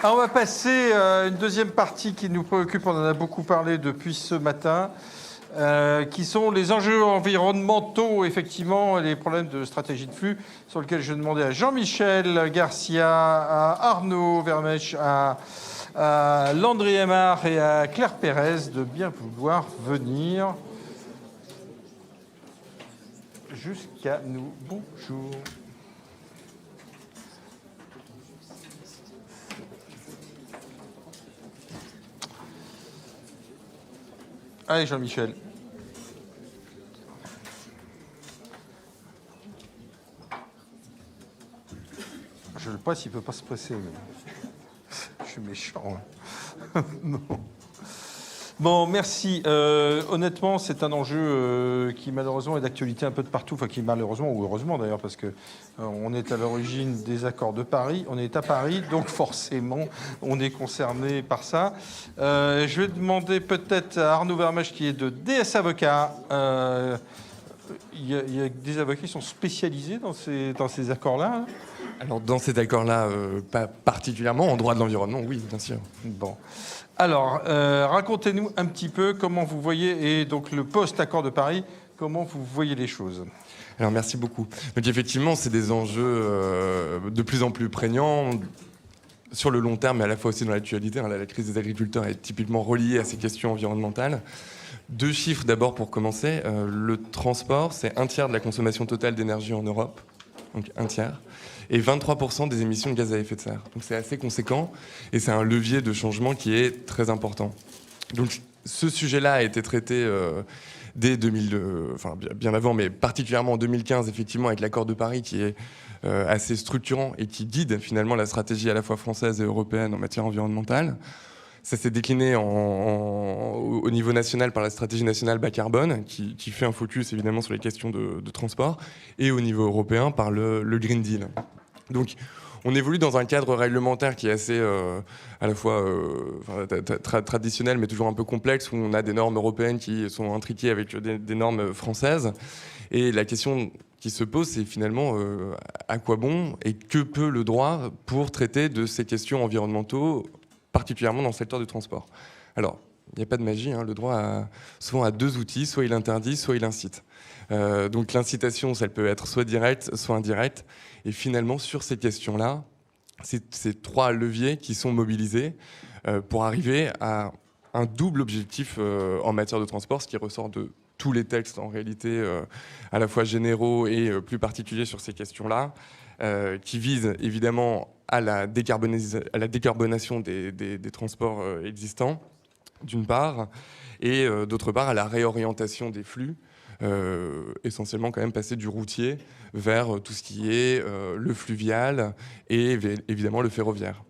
Alors, on va passer à une deuxième partie qui nous préoccupe, on en a beaucoup parlé depuis ce matin, qui sont les enjeux environnementaux, effectivement, et les problèmes de stratégie de flux, sur lesquels je demandais à Jean-Michel Garcia, à Arnaud Vermech, à Landry Aymar et à Claire Pérez de bien vouloir venir jusqu'à nous. Bonjour. Allez, Jean-Michel. Je le passe, il ne peut pas se presser. Mais... Je suis méchant. Non. Bon, merci. Honnêtement, c'est un enjeu qui malheureusement est d'actualité un peu de partout, enfin qui malheureusement ou heureusement d'ailleurs, parce que on est à l'origine des accords de Paris, on est à Paris, donc forcément on est concerné par ça. Je vais demander peut-être à Arnaud Vermech qui est de DS Avocats. Il y a des avocats qui sont spécialisés dans ces accords-là, hein. Alors dans ces accords-là, pas particulièrement, en droit de l'environnement, oui, bien sûr. Bon. Alors, racontez-nous un petit peu comment vous voyez, et donc le post-accord de Paris, comment vous voyez les choses. Alors merci beaucoup. Donc effectivement, c'est des enjeux de plus en plus prégnants sur le long terme, mais à la fois aussi dans l'actualité. La crise des agriculteurs est typiquement reliée à ces questions environnementales. Deux chiffres d'abord pour commencer. Le transport, c'est 1/3 de la consommation totale d'énergie en Europe, donc 1/3. Et 23% des émissions de gaz à effet de serre. Donc c'est assez conséquent et c'est un levier de changement qui est très important. Donc ce sujet-là a été traité dès 2000, enfin bien avant, mais particulièrement en 2015, effectivement, avec l'accord de Paris qui est assez structurant et qui guide finalement la stratégie à la fois française et européenne en matière environnementale. Ça s'est décliné au niveau national par la stratégie nationale bas carbone, qui fait un focus évidemment sur les questions de transport, et au niveau européen par le Green Deal. Donc, on évolue dans un cadre réglementaire qui est assez à la fois traditionnel, mais toujours un peu complexe, où on a des normes européennes qui sont intriquées avec des normes françaises. Et la question qui se pose, c'est finalement à quoi bon et que peut le droit pour traiter de ces questions environnementaux, particulièrement dans le secteur du transport. Alors, il n'y a pas de magie, hein, le droit a souvent deux outils, soit il interdit, soit il incite. Donc l'incitation, ça peut être soit directe, soit indirecte. Et finalement, sur ces questions-là, c'est ces trois leviers qui sont mobilisés pour arriver à un double objectif en matière de transport, ce qui ressort de tous les textes en réalité, à la fois généraux et plus particuliers sur ces questions-là, qui visent évidemment à la décarbonation des transports existants, d'une part, et d'autre part à la réorientation des flux, essentiellement quand même passer du routier vers tout ce qui est le fluvial et évidemment le ferroviaire.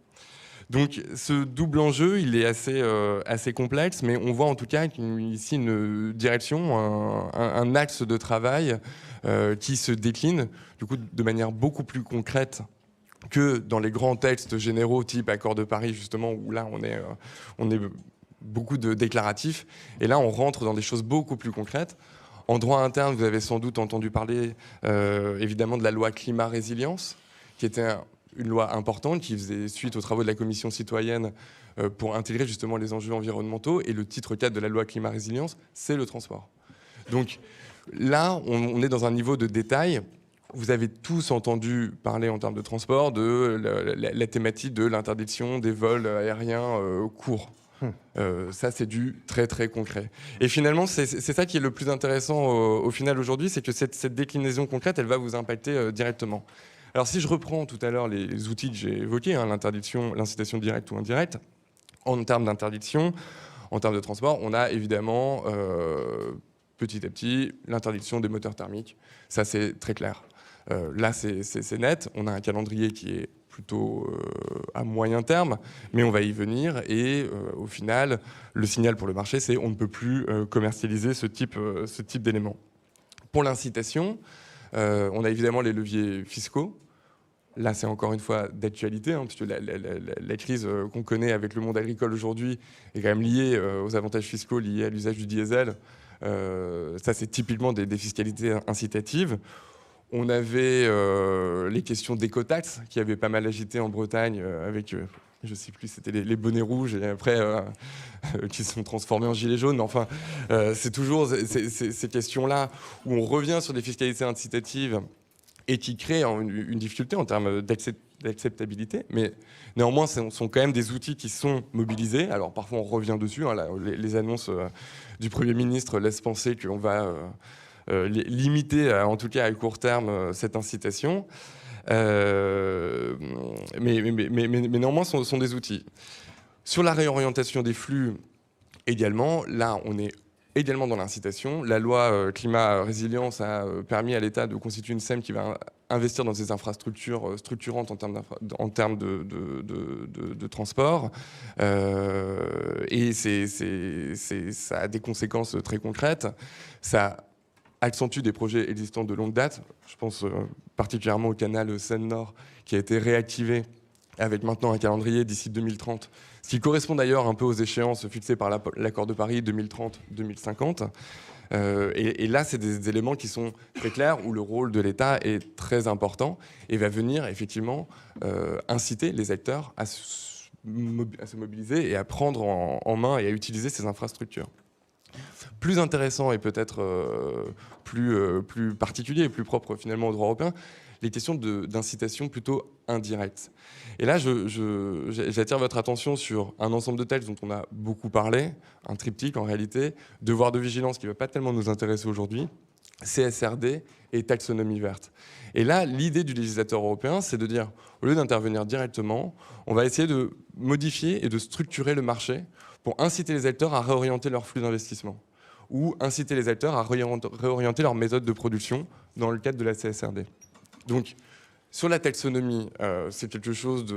Donc ce double enjeu, il est assez complexe, mais on voit en tout cas ici une direction, un axe de travail qui se décline du coup de manière beaucoup plus concrète que dans les grands textes généraux type accord de Paris justement, où là on est beaucoup de déclaratifs, et là on rentre dans des choses beaucoup plus concrètes. En droit interne, vous avez sans doute entendu parler évidemment de la loi climat-résilience, qui était une loi importante qui faisait suite aux travaux de la commission citoyenne pour intégrer justement les enjeux environnementaux. Et le titre 4 de la loi climat-résilience, c'est le transport. Donc là, on est dans un niveau de détail. Vous avez tous entendu parler en termes de transport de la thématique de l'interdiction des vols aériens courts. Ça, c'est du très très concret. Et finalement, c'est ça qui est le plus intéressant au final aujourd'hui, c'est que cette déclinaison concrète, elle va vous impacter directement. Alors si je reprends tout à l'heure les outils que j'ai évoqués, hein, l'interdiction, l'incitation directe ou indirecte, en termes d'interdiction, en termes de transport, on a évidemment petit à petit l'interdiction des moteurs thermiques. Ça, c'est très clair. Là, c'est net. On a un calendrier qui est plutôt à moyen terme, mais on va y venir. Et au final, le signal pour le marché, c'est on ne peut plus commercialiser ce type d'éléments. Pour l'incitation, on a évidemment les leviers fiscaux. Là, c'est encore une fois d'actualité, hein, puisque la crise qu'on connaît avec le monde agricole aujourd'hui est quand même liée aux avantages fiscaux liés à l'usage du diesel. Ça, c'est typiquement des fiscalités incitatives. On avait les questions d'écotaxes qui avaient pas mal agité en Bretagne avec je ne sais plus, c'était les bonnets rouges et après qui se sont transformés en gilets jaunes. Enfin, c'est toujours ces questions-là où on revient sur des fiscalités incitatives et qui créent une difficulté en termes d'acceptabilité. Mais néanmoins, ce sont quand même des outils qui sont mobilisés. Alors parfois, on revient dessus. Hein, les annonces du Premier ministre laissent penser qu'on va limiter, en tout cas à court terme, cette incitation. Mais néanmoins, ce sont des outils. Sur la réorientation des flux, également, là, on est également dans l'incitation. La loi climat résilience a permis à l'État de constituer une SEM qui va investir dans des infrastructures structurantes en termes de transport. Et ça a des conséquences très concrètes. Ça accentue des projets existants de longue date. Je pense particulièrement au canal Seine-Nord qui a été réactivé avec maintenant un calendrier d'ici 2030, ce qui correspond d'ailleurs un peu aux échéances fixées par l'accord de Paris 2030-2050. Et là, c'est des éléments qui sont très clairs où le rôle de l'État est très important et va venir effectivement inciter les acteurs à se mobiliser et à prendre en main et à utiliser ces infrastructures. Plus intéressant et peut-être plus particulier et plus propre finalement au droit européen, les questions d'incitation plutôt indirecte. Et là, j'attire votre attention sur un ensemble de textes dont on a beaucoup parlé, un triptyque en réalité, devoir de vigilance qui ne va pas tellement nous intéresser aujourd'hui, CSRD et taxonomie verte. Et là, l'idée du législateur européen, c'est de dire, au lieu d'intervenir directement, on va essayer de modifier et de structurer le marché pour inciter les acteurs à réorienter leurs flux d'investissement ou inciter les acteurs à réorienter leur méthode de production dans le cadre de la CSRD. Donc, sur la taxonomie, c'est quelque chose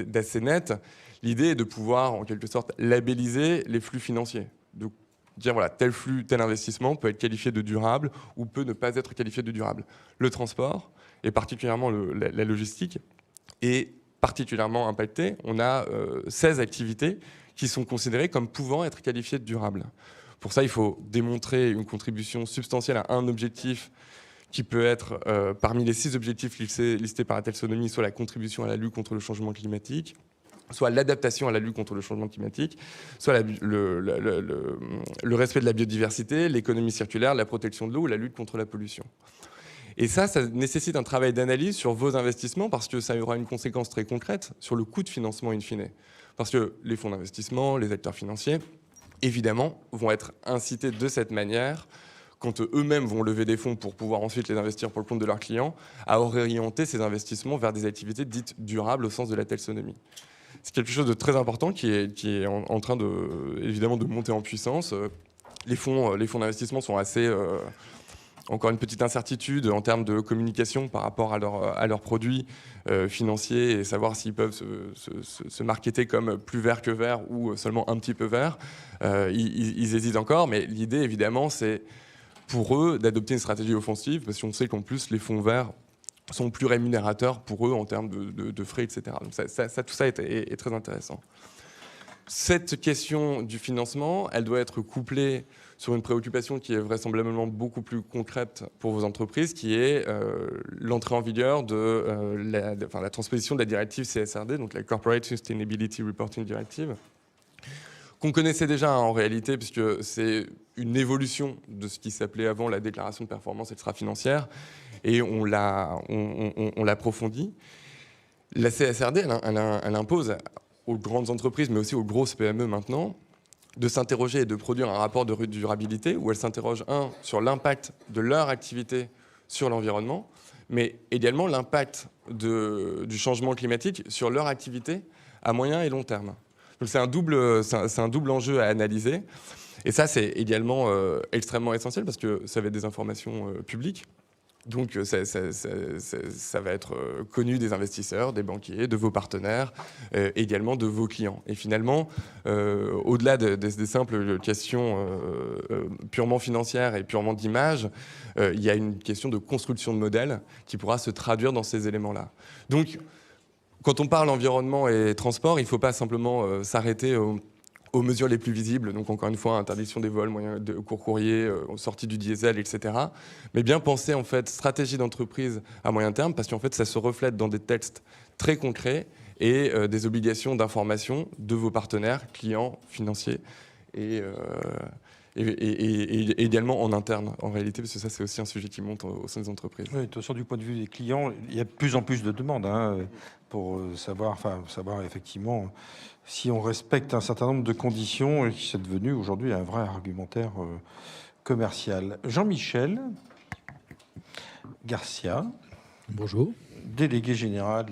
d'assez net. L'idée est de pouvoir, en quelque sorte, labelliser les flux financiers. De dire, voilà, tel flux, tel investissement peut être qualifié de durable ou peut ne pas être qualifié de durable. Le transport, et particulièrement la logistique, est particulièrement impacté. On a 16 activités qui sont considérées comme pouvant être qualifiées de durables. Pour ça, il faut démontrer une contribution substantielle à un objectif qui peut être, parmi les 6 objectifs listés par la taxonomie, soit la contribution à la lutte contre le changement climatique, soit l'adaptation à la lutte contre le changement climatique, soit le respect de la biodiversité, l'économie circulaire, la protection de l'eau ou la lutte contre la pollution. Et ça nécessite un travail d'analyse sur vos investissements parce que ça aura une conséquence très concrète sur le coût de financement in fine. Parce que les fonds d'investissement, les acteurs financiers, évidemment, vont être incités de cette manière, quand eux-mêmes vont lever des fonds pour pouvoir ensuite les investir pour le compte de leurs clients, à orienter ces investissements vers des activités dites durables au sens de la taxonomie. C'est quelque chose de très important qui est en train évidemment de monter en puissance. Les fonds d'investissement sont assez... encore une petite incertitude en termes de communication par rapport à leurs produits financiers et savoir s'ils peuvent se marketer comme plus vert que vert ou seulement un petit peu vert. Ils hésitent encore, mais l'idée, évidemment, c'est pour eux d'adopter une stratégie offensive parce qu'on sait qu'en plus, les fonds verts sont plus rémunérateurs pour eux en termes de frais, etc. Donc tout ça est très intéressant. Cette question du financement, elle doit être couplée sur une préoccupation qui est vraisemblablement beaucoup plus concrète pour vos entreprises, qui est l'entrée en vigueur de la transposition de la directive CSRD, donc la Corporate Sustainability Reporting Directive, qu'on connaissait déjà en réalité, puisque c'est une évolution de ce qui s'appelait avant la déclaration de performance extra-financière, et on l'approfondit. La CSRD, elle impose aux grandes entreprises, mais aussi aux grosses PME maintenant, de s'interroger et de produire un rapport de durabilité où elles s'interrogent, sur l'impact de leur activité sur l'environnement, mais également l'impact du changement climatique sur leur activité à moyen et long terme. Donc c'est un double enjeu à analyser. Et ça, c'est également extrêmement essentiel parce que ça va être des informations publiques. Donc ça va être connu des investisseurs, des banquiers, de vos partenaires, également de vos clients. Et finalement, au-delà des simples questions purement financières et purement d'image, il y a une question de construction de modèles qui pourra se traduire dans ces éléments-là. Donc, quand on parle environnement et transport, il ne faut pas simplement s'arrêter aux mesures les plus visibles, donc encore une fois, interdiction des vols, moyens de court courrier, sortie du diesel, etc. Mais bien penser en fait stratégie d'entreprise à moyen terme, parce qu'en fait ça se reflète dans des textes très concrets et des obligations d'information de vos partenaires, clients, financiers et également en interne, en réalité, parce que ça, c'est aussi un sujet qui monte au sein des entreprises. Oui, de toute façon, du point de vue des clients, il y a de plus en plus de demandes pour savoir effectivement si on respecte un certain nombre de conditions et qui c'est devenu aujourd'hui un vrai argumentaire commercial. Jean-Michel Garcia. Bonjour. Délégué général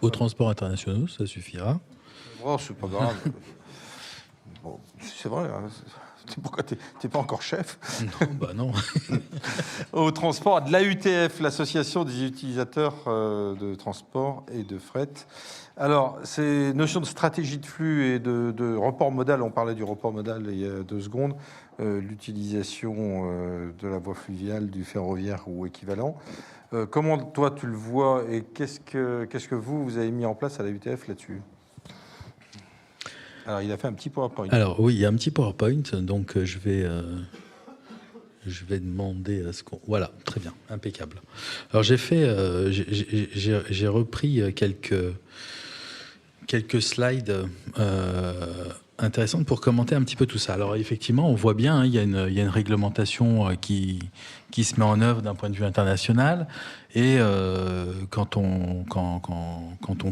aux transports internationaux, ça suffira. Oh, c'est pas grave. Bon, c'est vrai. Hein. Pourquoi t'es pas encore chef? Non, bah non. Au transport de l'AUTF, l'association des utilisateurs de transport et de fret. Alors, ces notions de stratégie de flux et de report modal, on parlait du report modal il y a 2 secondes, l'utilisation de la voie fluviale, du ferroviaire ou équivalent. Comment toi tu le vois et qu'est-ce que vous avez mis en place à l'AUTF là-dessus? Alors, il a fait un petit PowerPoint. Alors oui, il y a un petit PowerPoint, donc je vais demander à ce qu'on... Voilà, très bien, impeccable. Alors j'ai repris quelques slides intéressantes pour commenter un petit peu tout ça. Alors effectivement, on voit bien, il y a une réglementation qui se met en œuvre d'un point de vue international, et quand on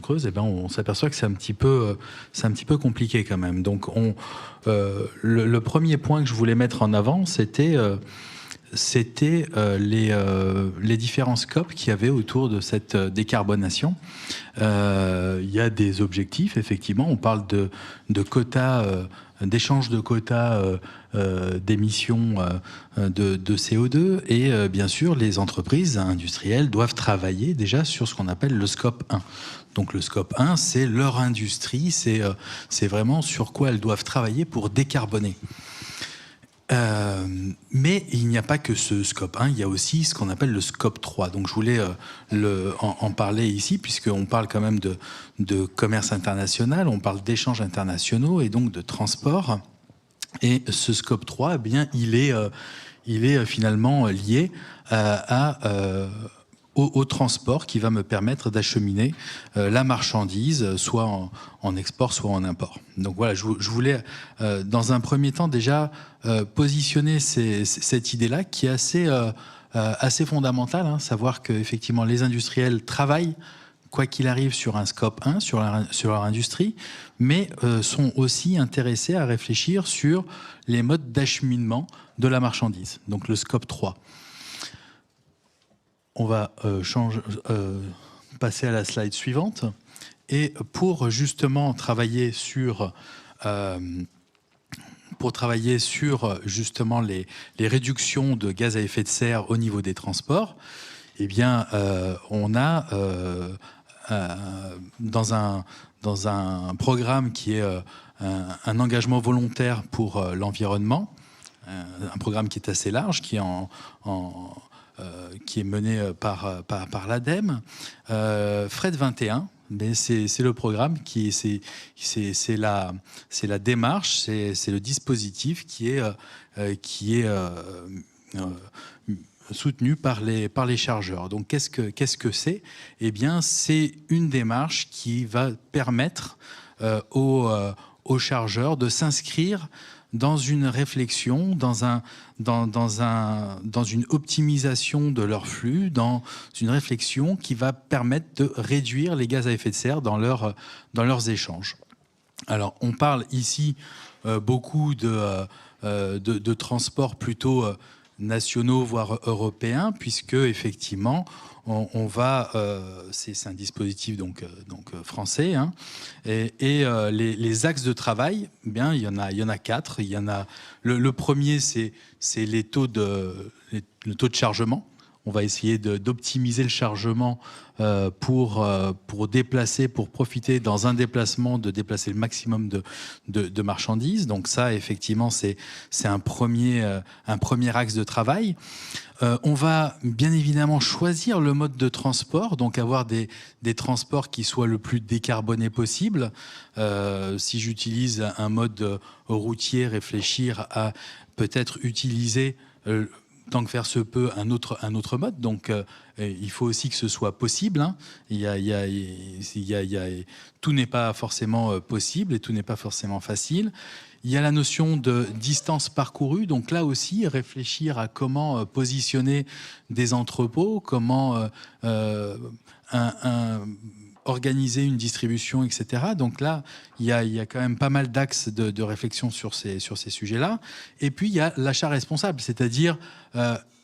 creuse, eh ben on s'aperçoit que c'est un petit peu compliqué quand même. Donc le premier point que je voulais mettre en avant, c'était les différents scopes qu'il y avait autour de cette décarbonation. Il y a des objectifs, effectivement. On parle de quotas, d'échange de quotas d'émissions de CO2. Et bien sûr, les entreprises industrielles doivent travailler déjà sur ce qu'on appelle le scope 1. Donc le scope 1, c'est leur industrie, c'est vraiment sur quoi elles doivent travailler pour décarboner. Mais il n'y a pas que ce scope 1, il y a aussi ce qu'on appelle le scope 3. Donc je voulais en parler ici, puisqu'on parle quand même de commerce international, on parle d'échanges internationaux et donc de transport. Et ce scope 3, eh bien, il est finalement lié au transport qui va me permettre d'acheminer la marchandise, soit en export, soit en import. Donc voilà, je voulais, dans un premier temps, déjà positionner cette idée-là qui est assez fondamentale, hein, savoir qu'effectivement, les industriels travaillent, quoi qu'il arrive, sur un scope 1, sur leur industrie, mais sont aussi intéressés à réfléchir sur les modes d'acheminement de la marchandise, donc le scope 3. On va passer à la slide suivante. Et pour justement travailler sur justement les réductions de gaz à effet de serre au niveau des transports, eh bien, on a dans un programme qui est un engagement volontaire pour l'environnement, un programme qui est assez large, qui est mené par l'ADEME. Fret 21, mais c'est le programme c'est la démarche, c'est le dispositif qui est soutenu par les chargeurs. Donc qu'est-ce que c'est? Eh bien, c'est une démarche qui va permettre aux chargeurs de s'inscrire dans une réflexion, dans une optimisation de leur flux, dans une réflexion qui va permettre de réduire les gaz à effet de serre dans leurs échanges. Alors, on parle ici beaucoup de transports plutôt nationaux, voire européens, puisque effectivement, on va, c'est un dispositif donc français, hein, et les axes de travail, eh bien il y en a 4. Il y en a le premier, c'est le taux de chargement. On va essayer d'optimiser le chargement pour profiter dans un déplacement, de déplacer le maximum de marchandises. Donc ça, effectivement, c'est un premier axe de travail. On va bien évidemment choisir le mode de transport, donc avoir des transports qui soient le plus décarbonés possible. Si j'utilise un mode routier, réfléchir à peut-être utiliser tant que faire se peut, un autre mode. Donc, il faut aussi que ce soit possible. Hein. Tout n'est pas forcément possible et tout n'est pas forcément facile. Il y a la notion de distance parcourue. Donc là aussi, réfléchir à comment positionner des entrepôts, comment organiser une distribution, etc. Donc là, il y a quand même pas mal d'axes de réflexion sur ces sujets-là. Et puis, il y a l'achat responsable, c'est-à-dire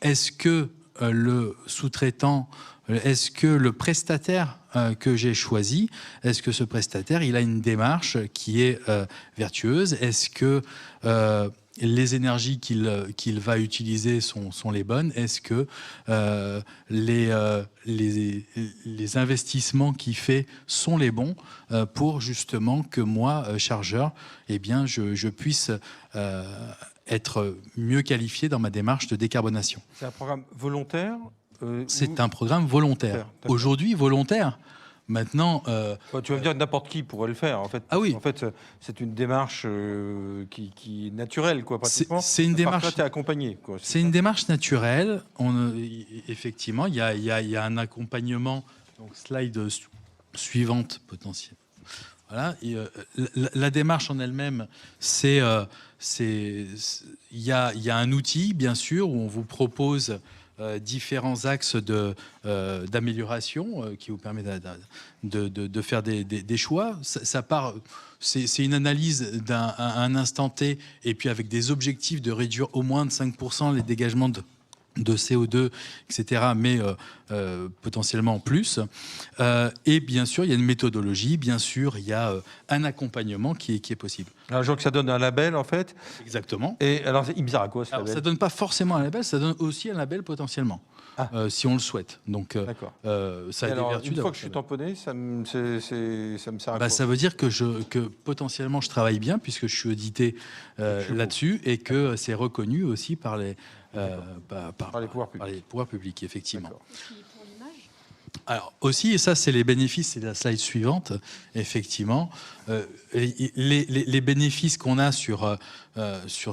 est-ce que le sous-traitant, est-ce que le prestataire que j'ai choisi, est-ce que ce prestataire, il a une démarche qui est vertueuse? Est-ce que les énergies qu'il va utiliser sont les bonnes? Est-ce que les investissements qu'il fait sont les bons pour justement que moi, chargeur, eh bien, je puisse être mieux qualifié dans ma démarche de décarbonation? C'est un programme volontaire C'est un programme volontaire. Aujourd'hui, volontaire. Maintenant, tu vas me dire que n'importe qui pourrait le faire. En fait, ah oui. En fait, c'est une démarche qui est naturelle, quoi. Pratiquement. C'est une démarche. Là, t'es accompagné, quoi. C'est une démarche naturelle. Effectivement, il y a un accompagnement. Donc, slide suivante potentielle. Voilà. Et, la démarche en elle-même, il y a un outil, bien sûr, où on vous propose différents axes d'amélioration qui vous permet de faire des choix. Ça part, c'est une analyse d'un instant T, et puis avec des objectifs de réduire au moins de 5% les dégagements de CO2, etc., mais potentiellement en plus. Et bien sûr, il y a une méthodologie, bien sûr, il y a un accompagnement qui est possible. Alors, je vois que ça donne un label, en fait. Exactement. Et alors, il me sert à quoi, ce label? Ça ne donne pas forcément un label, ça donne aussi un label potentiellement, si on le souhaite. Donc, ça a des vertus. Une fois que je suis tamponné, ça me sert à quoi? Ça veut dire que potentiellement, je travaille bien, puisque je suis audité là-dessus, et que c'est reconnu aussi par les pouvoirs publics, effectivement. Alors aussi, et ça c'est les bénéfices, c'est la slide suivante, effectivement, les bénéfices qu'on a sur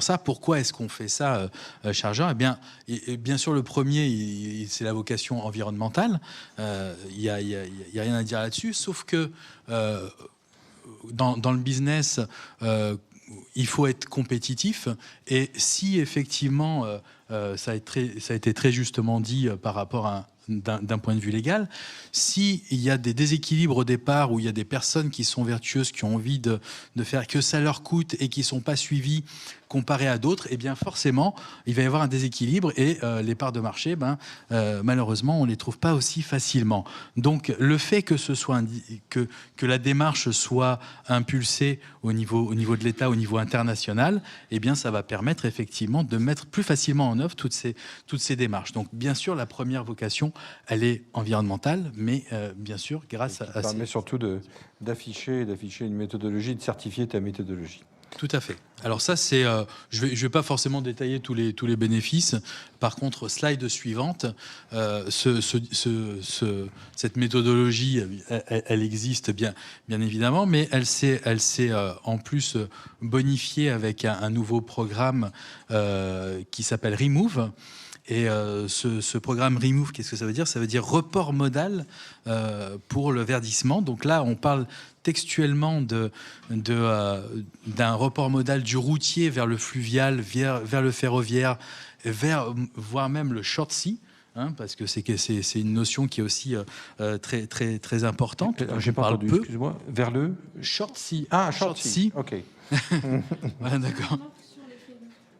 ça. Pourquoi est-ce qu'on fait ça, chargeur? Bien sûr, le premier, c'est la vocation environnementale. Il y a rien à dire là-dessus, sauf que dans le business, il faut être compétitif, et si effectivement, ça a été très justement dit par rapport à d'un point de vue légal, s'il y a des déséquilibres au départ, où il y a des personnes qui sont vertueuses, qui ont envie de faire, que ça leur coûte et qui ne sont pas suivies comparé à d'autres, eh bien forcément, il va y avoir un déséquilibre, et les parts de marché, malheureusement, on ne les trouve pas aussi facilement. Donc, le fait que la démarche soit impulsée au niveau de l'État, au niveau international, eh bien, ça va permettre effectivement de mettre plus facilement en œuvre toutes ces démarches. Donc, bien sûr, la première vocation, elle est environnementale, mais bien sûr, grâce à... Ça permet surtout d'afficher une méthodologie, de certifier ta méthodologie. Tout à fait. Alors ça, c'est, je vais pas forcément détailler tous les bénéfices. Par contre, slide suivante, cette méthodologie, elle existe bien évidemment, mais elle s'est en plus bonifiée avec un nouveau programme qui s'appelle Remove. Et ce programme Remove, qu'est-ce que ça veut dire? Ça veut dire report modal pour le verdissement. Donc là, on parle textuellement d'un report modal du routier vers le fluvial, vers le ferroviaire, voire même le short sea. Parce que c'est une notion qui est aussi très, très, très importante. Je pas entendu, excuse-moi. Vers le short sea. Ah, short sea. OK. Voilà, d'accord.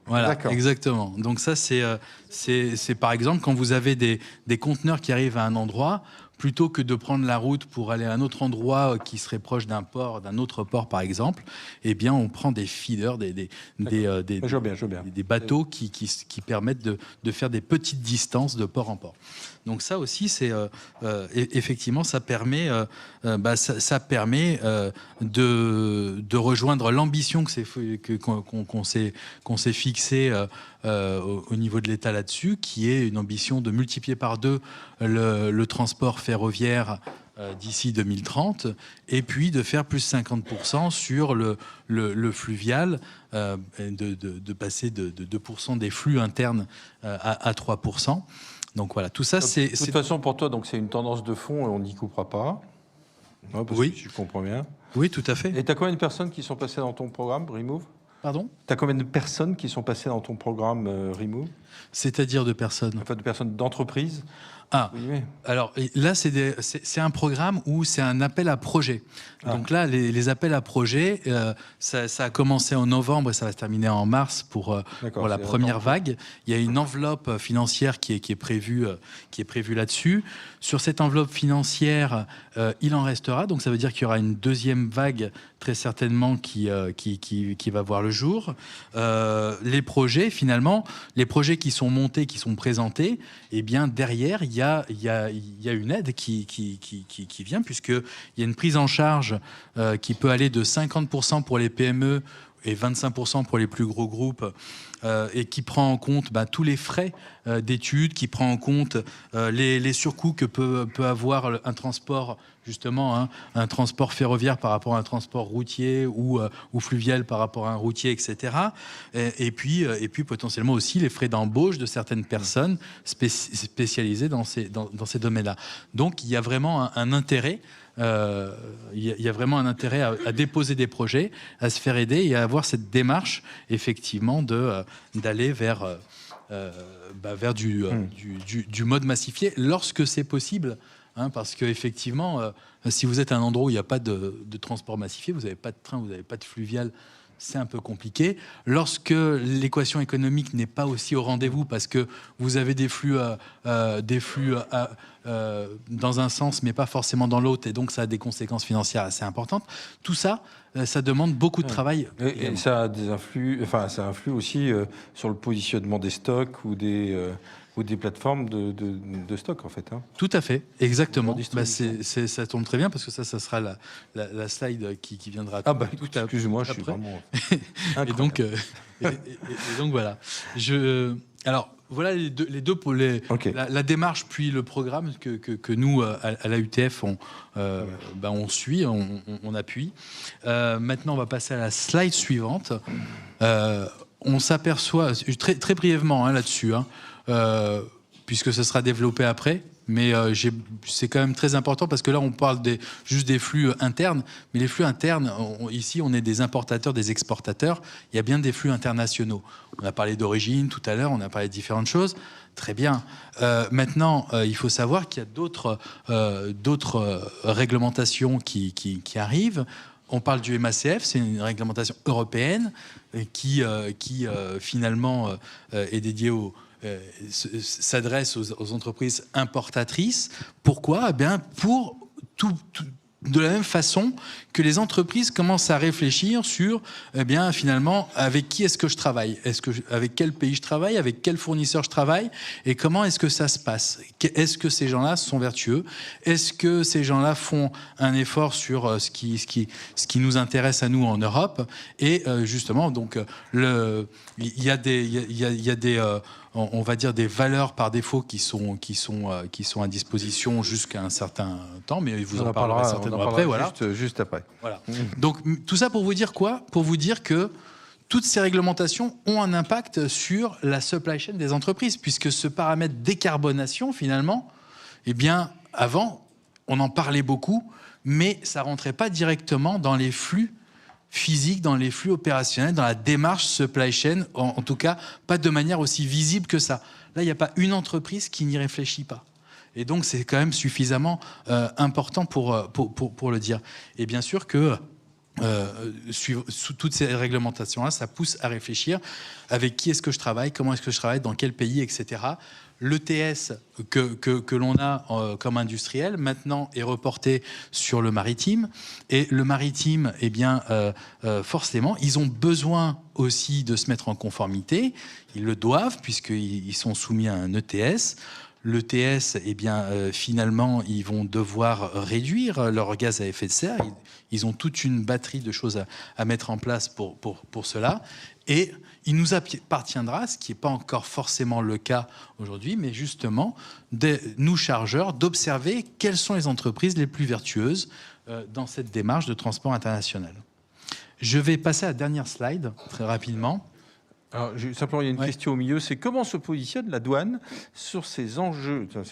Voilà, exactement. Donc ça, c'est par exemple quand vous avez des conteneurs qui arrivent à un endroit, plutôt que de prendre la route pour aller à un autre endroit qui serait proche d'un port, d'un autre port par exemple, eh bien on prend des feeders, des bateaux qui permettent de faire des petites distances de port en port. Donc ça aussi, c'est effectivement, ça permet de rejoindre l'ambition qu'on s'est fixée au niveau de l'État là-dessus, qui est une ambition de multiplier par 2 le transport ferroviaire d'ici 2030, et puis de faire plus 50% sur le fluvial, de passer de 2% des flux internes à 3%. Donc voilà, tout ça, c'est... De toute façon, pour toi, donc c'est une tendance de fond et on n'y coupera pas. Non, parce Oui. que je comprends bien. Oui, tout à fait. Et tu as combien de personnes qui sont passées dans ton programme Remove? Pardon? Tu as combien de personnes qui sont passées dans ton programme Remove? C'est-à-dire de personnes? Enfin, de personnes d'entreprise? Ah, Oui. alors là, c'est un programme où c'est un appel à projet. Donc là, les appels à projet, ça a commencé en novembre et ça va se terminer en mars pour la première vague. Il y a une enveloppe financière qui est prévue là-dessus. Sur cette enveloppe financière, il en restera. Donc ça veut dire qu'il y aura une deuxième vague très certainement qui va voir le jour. Les projets, finalement, les projets qui sont montés, qui sont présentés, eh bien derrière, il y a une aide qui vient, puisqu'il y a une prise en charge qui peut aller de 50% pour les PME et 25% pour les plus gros groupes, et qui prend en compte tous les frais d'études, qui prend en compte les surcoûts que peut avoir un transport, justement, un transport ferroviaire par rapport à un transport routier ou fluvial par rapport à un routier, etc. Et puis potentiellement aussi les frais d'embauche de certaines personnes spécialisées dans ces domaines-là. Donc il y a vraiment un intérêt. Il y a vraiment un intérêt à déposer des projets, à se faire aider et à avoir cette démarche effectivement d'aller vers du mode massifié lorsque c'est possible. Parce qu'effectivement, si vous êtes à un endroit où il n'y a pas de transport massifié, vous n'avez pas de train, vous n'avez pas de fluvial, c'est un peu compliqué. Lorsque l'équation économique n'est pas aussi au rendez-vous, parce que vous avez des flux dans un sens, mais pas forcément dans l'autre, et donc ça a des conséquences financières assez importantes. Tout ça, ça demande beaucoup de travail. Et ça a ça influe aussi sur le positionnement des stocks ou des plateformes de stock, en fait. Tout à fait, exactement. Ça tombe très bien, parce que ça sera la slide qui viendra. Excuse-moi, je suis vraiment... et donc voilà. Alors, voilà les deux pour Okay. la démarche puis le programme que nous, à la UTF, on suit, on appuie. Maintenant, on va passer à la slide suivante. On s'aperçoit, très, très brièvement là-dessus, puisque ce sera développé après, mais c'est quand même très important, parce que là, on parle juste des flux internes, mais les flux internes, ici, on est des importateurs, des exportateurs, il y a bien des flux internationaux. On a parlé d'origine tout à l'heure, on a parlé de différentes choses, très bien. Maintenant, il faut savoir qu'il y a d'autres réglementations qui arrivent. On parle du MACF, c'est une réglementation européenne qui finalement est dédiée s'adresse aux entreprises importatrices. Pourquoi ? Eh bien, pour de la même façon que les entreprises commencent à réfléchir sur, eh bien, finalement, avec qui est-ce que je travaille ? Avec quel pays je travaille ? Avec quel fournisseur je travaille ? Et comment est-ce que ça se passe ? Est-ce que ces gens-là sont vertueux ? Est-ce que ces gens-là font un effort sur ce qui nous intéresse à nous en Europe ? Et justement, donc, il y a des on va dire des valeurs par défaut qui sont à disposition jusqu'à un certain temps, mais vous en parlerez certainement après. Voilà. Juste après. Voilà. Donc tout ça pour vous dire quoi ? Pour vous dire que toutes ces réglementations ont un impact sur la supply chain des entreprises, puisque ce paramètre décarbonation, finalement, eh bien, avant, on en parlait beaucoup, mais ça rentrait pas directement dans les flux physique, dans les flux opérationnels, dans la démarche supply chain, en tout cas pas de manière aussi visible que ça. Là, il n'y a pas une entreprise qui n'y réfléchit pas. Et donc, c'est quand même suffisamment important pour le dire. Et bien sûr que sous toutes ces réglementations-là, ça pousse à réfléchir avec qui est-ce que je travaille, comment est-ce que je travaille, dans quel pays, etc. L'ETS que l'on a comme industriel, maintenant, est reporté sur le maritime. Et le maritime, eh bien, forcément, ils ont besoin aussi de se mettre en conformité. Ils le doivent, puisqu'ils sont soumis à un ETS. l'ETS, eh bien, finalement, ils vont devoir réduire leur gaz à effet de serre. Ils ont toute une batterie de choses à mettre en place pour cela. Et il nous appartiendra, ce qui n'est pas encore forcément le cas aujourd'hui, mais justement, nous chargeurs, d'observer quelles sont les entreprises les plus vertueuses dans cette démarche de transport international. Je vais passer à la dernière slide, très rapidement. Alors, simplement, il y a une question au milieu, c'est comment se positionne la douane sur ces enjeux, d'un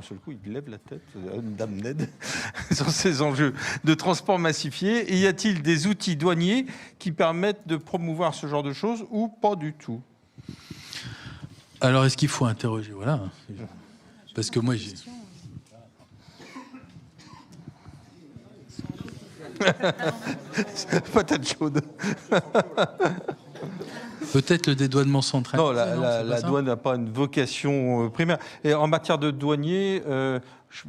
seul coup, il lève la tête, Dame Ned, sur ces enjeux de transport massifié, et y a-t-il des outils douaniers qui permettent de promouvoir ce genre de choses ou pas du tout? Alors, est-ce qu'il faut interroger? Voilà. Parce que moi, j'ai... Patate chaude. Peut-être le dédouanement central. Non, la douane n'a pas une vocation primaire. Et en matière de douanier,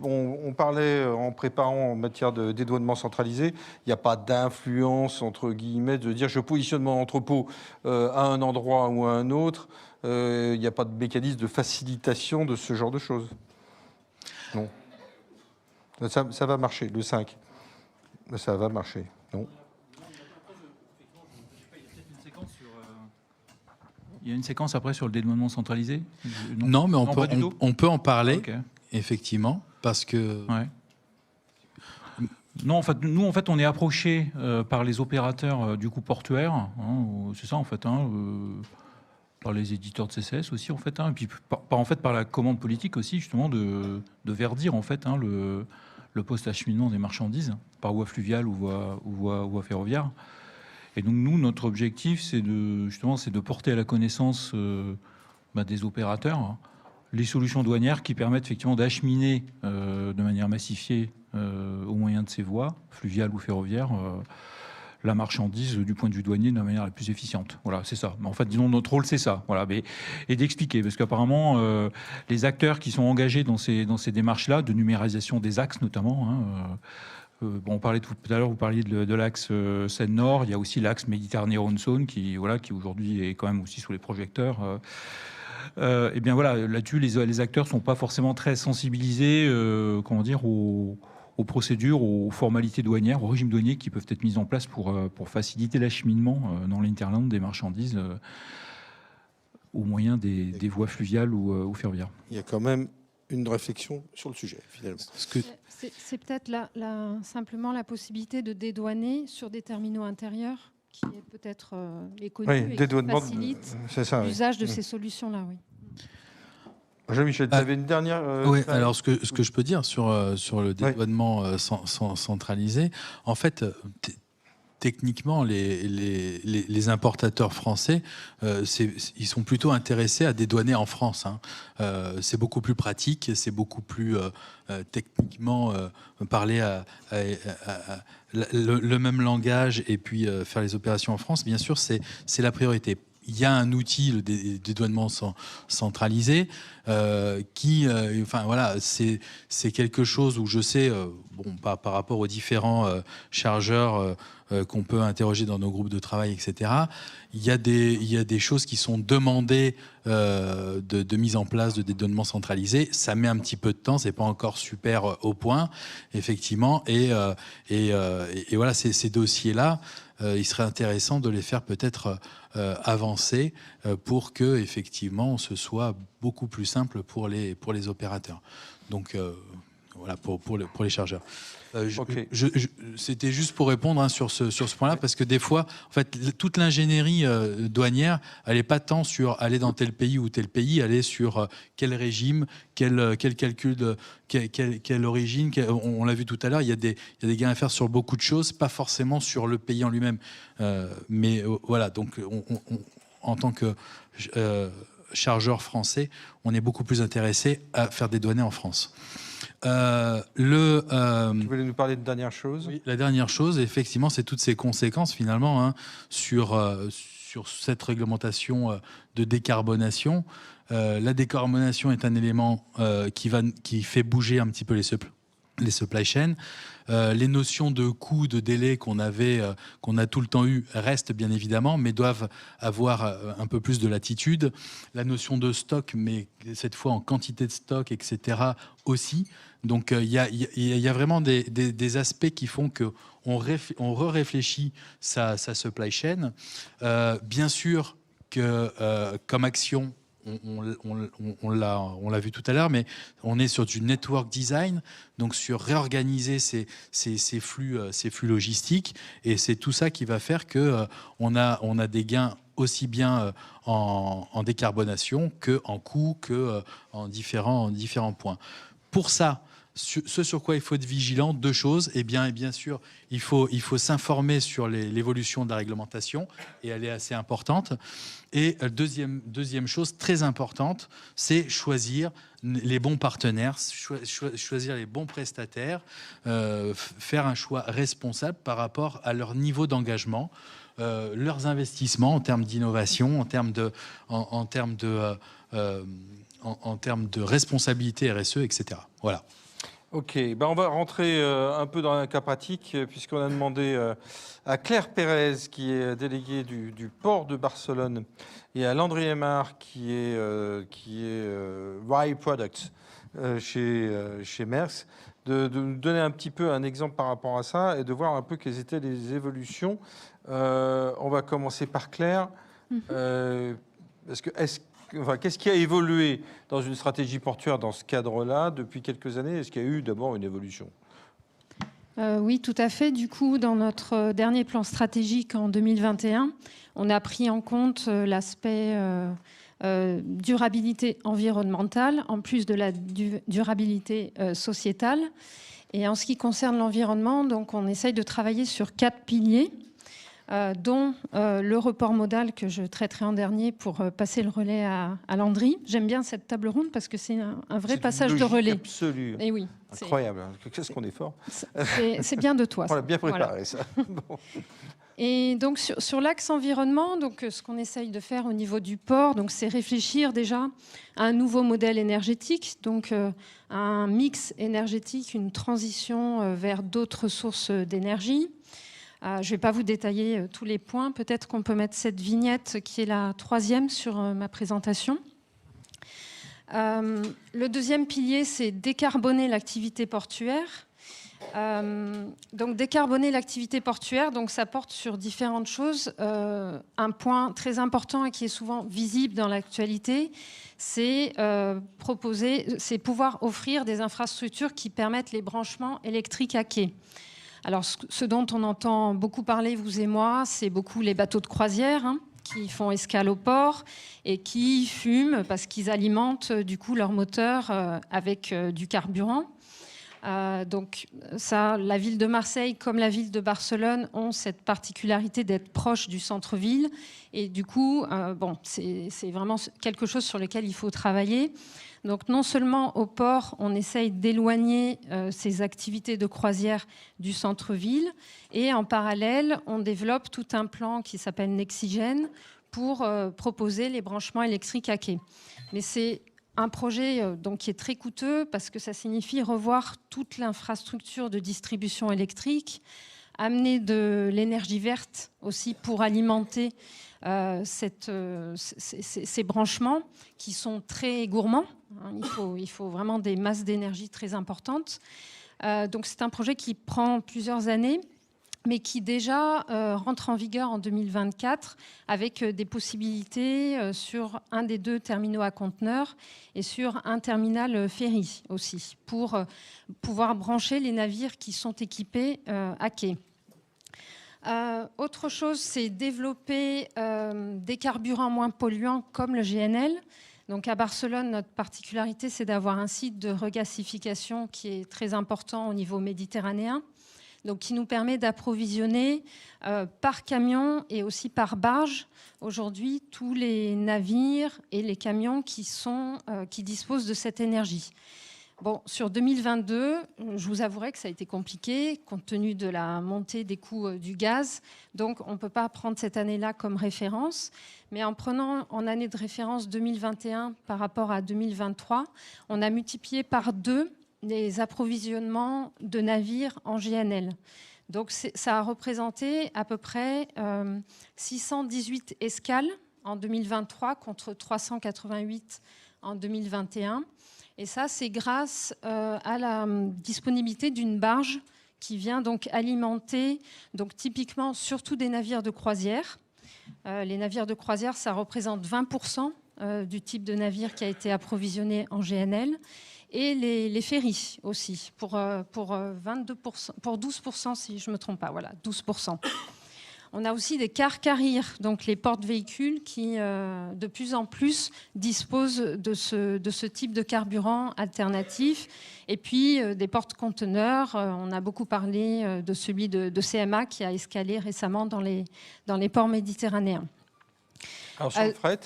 on parlait en préparant en matière de dédouanement centralisé, il n'y a pas d'influence, entre guillemets, de dire je positionne mon entrepôt à un endroit ou à un autre. Il n'y a pas de mécanisme de facilitation de ce genre de choses. Non. Ça va marcher, le 5. Ça va marcher, non. Il y a une séquence après sur le dédouanement centralisé? Non, mais on peut en parler, okay. Effectivement, parce que... Ouais. Non, en fait, nous, on est approchés par les opérateurs du coup portuaires, hein, c'est ça en fait, hein, par les éditeurs de CCS aussi en fait, hein, et puis par la commande politique aussi justement de verdir en fait, hein, le post-acheminement des marchandises par voie fluviale ou voie ferroviaire. Et donc nous, notre objectif, c'est de porter à la connaissance des opérateurs, hein, les solutions douanières qui permettent effectivement d'acheminer de manière massifiée au moyen de ces voies, fluviales ou ferroviaires, la marchandise du point de vue douanier de la manière la plus efficiente. Voilà, c'est ça. Mais en fait, disons, notre rôle, c'est ça. Voilà, et d'expliquer, parce qu'apparemment, les acteurs qui sont engagés dans ces démarches-là, de numérisation des axes notamment, hein, on parlait tout à l'heure, vous parliez de l'axe Seine-Nord, il y a aussi l'axe Méditerranée-Rhône-Saône qui aujourd'hui est quand même aussi sous les projecteurs. Et bien voilà, là-dessus, les acteurs ne sont pas forcément très sensibilisés aux procédures, aux formalités douanières, aux régimes douaniers qui peuvent être mis en place pour faciliter l'acheminement dans l'interland des marchandises au moyen des voies fluviales ou ferroviaires. Il y a quand même une réflexion sur le sujet, finalement. C'est peut-être simplement la possibilité de dédouaner sur des terminaux intérieurs qui est peut-être connu et qui facilite l'usage de ces solutions-là. Oui. Jean-Michel, tu avais une dernière... oui, alors ce que je peux dire sur le dédouanement centralisé, en fait, techniquement, les importateurs français, ils sont plutôt intéressés à dédouaner en France. Hein. C'est beaucoup plus pratique, c'est beaucoup plus techniquement parler le même langage et puis faire les opérations en France. Bien sûr, c'est la priorité. Il y a un outil, le dédouanement centralisé, c'est quelque chose où je sais, par rapport aux différents chargeurs qu'on peut interroger dans nos groupes de travail, etc. Il y a des choses qui sont demandées de mise en place de dédouanement centralisé. Ça met un petit peu de temps, c'est pas encore super au point, effectivement. Et voilà, ces dossiers-là, il serait intéressant de les faire peut-être avancer pour que effectivement ce soit beaucoup plus simple pour les opérateurs. Donc voilà pour les chargeurs. C'était juste pour répondre sur ce point-là, parce que des fois, en fait, toute l'ingénierie douanière, elle n'est pas tant sur aller dans tel pays ou tel pays, elle est sur quel régime, quel calcul, quelle origine. On l'a vu tout à l'heure, il y a des gains à faire sur beaucoup de choses, pas forcément sur le pays en lui-même. Mais voilà, donc en tant que chargeur français, on est beaucoup plus intéressé à faire des douaniers en France. Tu voulais nous parler de dernière chose? Oui, la dernière chose, effectivement, c'est toutes ces conséquences finalement, hein, sur cette réglementation de décarbonation. La décarbonation est un élément qui fait bouger un petit peu les souples. les supply chains. Les notions de coût, de délai qu'on a tout le temps eu restent bien évidemment, mais doivent avoir un peu plus de latitude. La notion de stock, mais cette fois en quantité de stock, etc. aussi. Donc il y a vraiment des aspects qui font qu'on réfléchit sa supply chain. Bien sûr que comme action, on l'a vu tout à l'heure, mais on est sur du network design, donc sur réorganiser ces flux logistiques, et c'est tout ça qui va faire que on a des gains aussi bien en décarbonation que en coût, que en différents points. Pour ça, ce sur quoi il faut être vigilant, deux choses. Et bien sûr, il faut s'informer sur l'évolution de la réglementation, et elle est assez importante. Et deuxième chose très importante, c'est choisir les bons partenaires, choisir les bons prestataires, faire un choix responsable par rapport à leur niveau d'engagement, leurs investissements en termes d'innovation, en termes de responsabilité RSE, etc. Voilà. Ok, on va rentrer un peu dans un cas pratique, puisqu'on a demandé à Claire Pérez, qui est déléguée du port de Barcelone, et à Landry Aymar, qui est Rye Products chez Maersk, de nous donner un petit peu un exemple par rapport à ça et de voir un peu quelles étaient les évolutions. On va commencer par Claire. Qu'est-ce qui a évolué dans une stratégie portuaire dans ce cadre-là depuis quelques années? Est-ce qu'il y a eu d'abord une évolution? Oui, tout à fait. Du coup, dans notre dernier plan stratégique en 2021, on a pris en compte l'aspect durabilité environnementale, en plus de la durabilité sociétale. Et en ce qui concerne l'environnement, donc, on essaye de travailler sur 4 piliers. Dont le report modal que je traiterai en dernier pour passer le relais à Landry. J'aime bien cette table ronde parce que c'est un vrai passage de relais. Absolu. Et oui, incroyable. Qu'est-ce qu'on est fort. C'est bien de toi. On l'a bien préparé, voilà. ça. Bon. Et donc sur l'axe environnement, donc ce qu'on essaye de faire au niveau du port, donc c'est réfléchir déjà à un nouveau modèle énergétique, donc un mix énergétique, une transition vers d'autres sources d'énergie. Je ne vais pas vous détailler tous les points. Peut-être qu'on peut mettre cette vignette qui est la 3e sur ma présentation. Le deuxième pilier, c'est décarboner l'activité portuaire. Donc décarboner l'activité portuaire, donc ça porte sur différentes choses. Un point très important et qui est souvent visible dans l'actualité, c'est pouvoir offrir des infrastructures qui permettent les branchements électriques à quai. Alors, ce dont on entend beaucoup parler, vous et moi, c'est beaucoup les bateaux de croisière qui font escale au port et qui fument parce qu'ils alimentent du coup leur moteur avec du carburant. Donc ça, la ville de Marseille comme la ville de Barcelone ont cette particularité d'être proches du centre-ville. Et du coup, c'est vraiment quelque chose sur lequel il faut travailler. Donc non seulement au port, on essaye d'éloigner ces activités de croisière du centre-ville, et en parallèle, on développe tout un plan qui s'appelle Nexigène pour proposer les branchements électriques à quai. Mais c'est un projet qui est très coûteux parce que ça signifie revoir toute l'infrastructure de distribution électrique, amener de l'énergie verte aussi pour alimenter ces branchements qui sont très gourmands. Il faut vraiment des masses d'énergie très importantes. Donc c'est un projet qui prend plusieurs années, mais qui déjà rentre en vigueur en 2024 avec des possibilités sur un des 2 terminaux à conteneurs et sur un terminal ferry aussi, pour pouvoir brancher les navires qui sont équipés à quai. Autre chose, c'est développer des carburants moins polluants comme le GNL. Donc à Barcelone, notre particularité, c'est d'avoir un site de regasification qui est très important au niveau méditerranéen, donc qui nous permet d'approvisionner par camion et aussi par barge aujourd'hui tous les navires et les camions qui disposent de cette énergie. Bon, sur 2022, je vous avouerai que ça a été compliqué compte tenu de la montée des coûts du gaz. Donc, on ne peut pas prendre cette année-là comme référence. Mais en prenant en année de référence 2021 par rapport à 2023, on a multiplié par 2 les approvisionnements de navires en GNL. Donc ça a représenté à peu près 618 escales en 2023 contre 388 en 2021. Et ça, c'est grâce à la disponibilité d'une barge qui vient donc alimenter, donc typiquement surtout des navires de croisière. Les navires de croisière, ça représente 20% du type de navire qui a été approvisionné en GNL. Et les ferries aussi, pour 22%, pour 12%, si je ne me trompe pas, voilà, 12%. On a aussi des cars carrières, donc les porte-véhicules qui, de plus en plus, disposent de ce type de carburant alternatif. Et puis, des porte-conteneurs, on a beaucoup parlé de celui de CMA qui a escalé récemment dans les ports méditerranéens. Alors, sur le fret,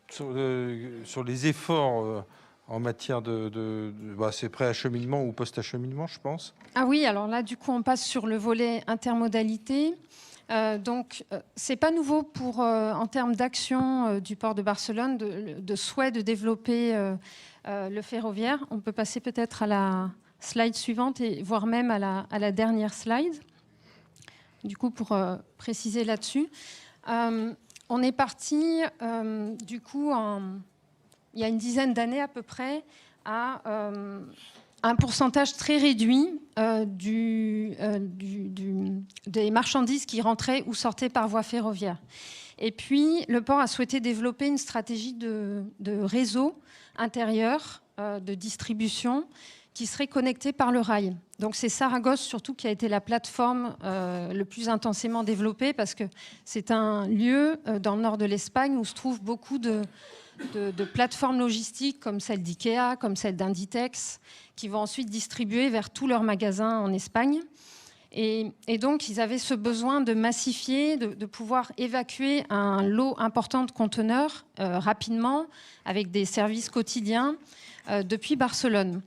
sur les efforts en matière c'est pré-acheminement ou post-acheminement, je pense. Ah oui, alors là, du coup, on passe sur le volet intermodalité. C'est pas nouveau en termes d'action du port de Barcelone, de souhait de développer le ferroviaire. On peut passer peut-être à la slide suivante et voire même à la dernière slide. Du coup, pour préciser là-dessus, on est parti du coup il y a une dizaine d'années à peu près à un pourcentage très réduit des marchandises qui rentraient ou sortaient par voie ferroviaire. Et puis, le port a souhaité développer une stratégie de réseau intérieur de distribution qui serait connecté par le rail. Donc, c'est Saragosse surtout qui a été la plateforme le plus intensément développée parce que c'est un lieu dans le nord de l'Espagne où se trouvent beaucoup de plateformes logistiques comme celle d'IKEA, comme celle d'Inditex, qui vont ensuite distribuer vers tous leurs magasins en Espagne. Et donc, ils avaient ce besoin de massifier, de pouvoir évacuer un lot important de conteneurs rapidement, avec des services quotidiens, depuis Barcelone.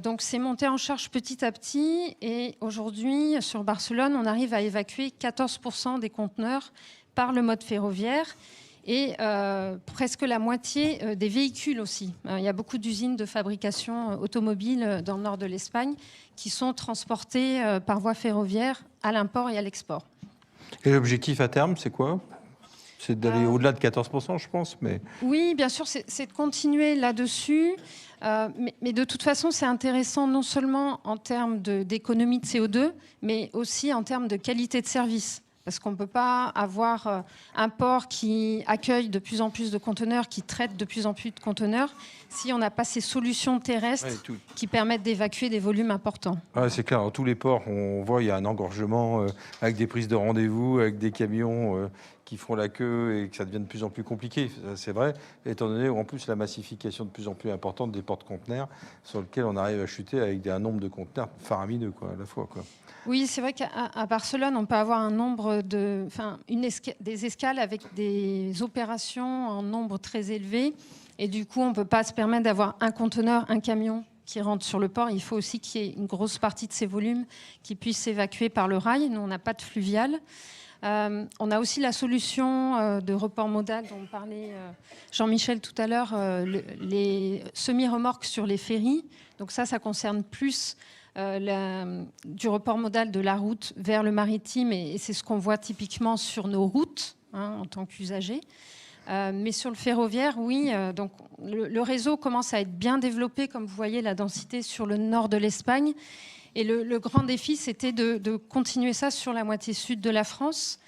Donc, c'est monté en charge petit à petit. Et aujourd'hui, sur Barcelone, on arrive à évacuer 14% des conteneurs par le mode ferroviaire. Et presque la moitié des véhicules aussi. Il y a beaucoup d'usines de fabrication automobile dans le nord de l'Espagne qui sont transportées par voie ferroviaire à l'import et à l'export. Et l'objectif à terme, c'est quoi? C'est d'aller au-delà de 14%, je pense. Mais... Oui, bien sûr, c'est de continuer là-dessus. Mais de toute façon, c'est intéressant non seulement en termes d'économie de CO2, mais aussi en termes de qualité de service. Parce qu'on ne peut pas avoir un port qui accueille de plus en plus de conteneurs, qui traite de plus en plus de conteneurs, si on n'a pas ces solutions terrestres qui permettent d'évacuer des volumes importants. Ouais, c'est clair, dans tous les ports, on voit il y a un engorgement avec des prises de rendez-vous, avec des camions qui font la queue et que ça devient de plus en plus compliqué. C'est vrai, étant donné en plus la massification de plus en plus importante des porte-conteneurs sur lesquels on arrive à chuter avec un nombre de conteneurs faramineux à la fois. Oui, c'est vrai qu'à Barcelone, on peut avoir un nombre des escales avec des opérations en nombre très élevé. Et du coup, on ne peut pas se permettre d'avoir un conteneur, un camion qui rentre sur le port. Il faut aussi qu'il y ait une grosse partie de ces volumes qui puissent s'évacuer par le rail. Nous, on n'a pas de fluvial. On a aussi la solution de report modal dont parlait Jean-Michel tout à l'heure, les semi-remorques sur les ferries. Donc ça concerne plus du report modal de la route vers le maritime et c'est ce qu'on voit typiquement sur nos routes en tant qu'usagers. Mais sur le ferroviaire, oui, donc le réseau commence à être bien développé, comme vous voyez la densité sur le nord de l'Espagne. Et le grand défi, c'était de continuer ça sur la moitié sud de la France,